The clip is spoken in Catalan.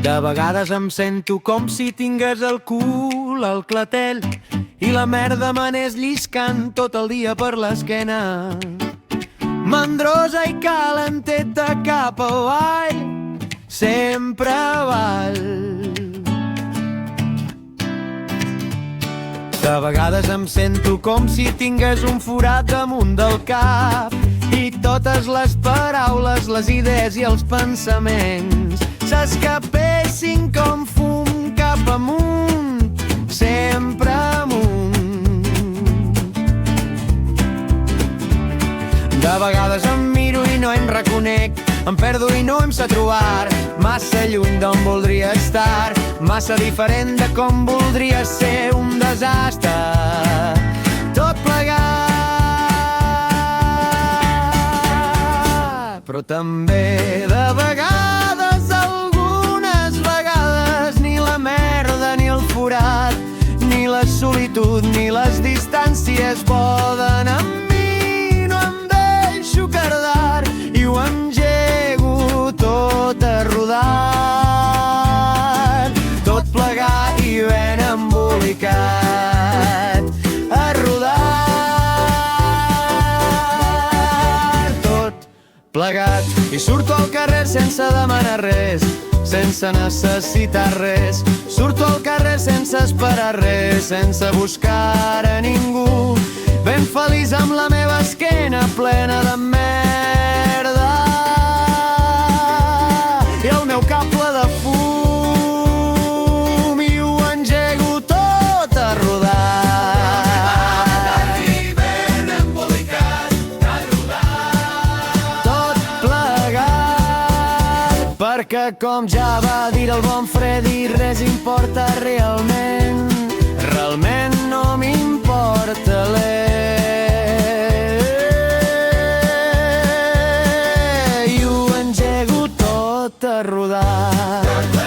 De vegades em sento com si tingués el cul al clatell i la merda m'anés lliscant tot el dia per l'esquena. Mandrosa i calenteta cap avall, sempre avall. De vegades em sento com si tingués un forat damunt del cap i totes les paraules, les idees i els pensaments s'escapessin com fum cap amunt, sempre amunt. De vegades em miro i no em reconec, em perdo i no em sé trobar, massa lluny d'on voldria estar, massa diferent de com voldria ser, un desastre, tot plegat. Però també de vegades, algunes vegades, ni la merda ni el forat, ni la solitud ni les distàncies poden amb mi, no em deixo cardar i ho engego tot a rodar, tot plegat i ben embolicat a rodar, tot plegat. I surto al carrer sense demanar res, sense necessitar res, surto al carrer sense esperar res, sense buscar a ningú, ben feliç amb la meva esquena plena de merda i el meu cap ple de fum i ho engego tot a rodar i ben embolicat a rodar, tot plegat, perquè com ja va dir el bon Freddy, res importa realment, realment no m'importa i ho engego tot a rodar.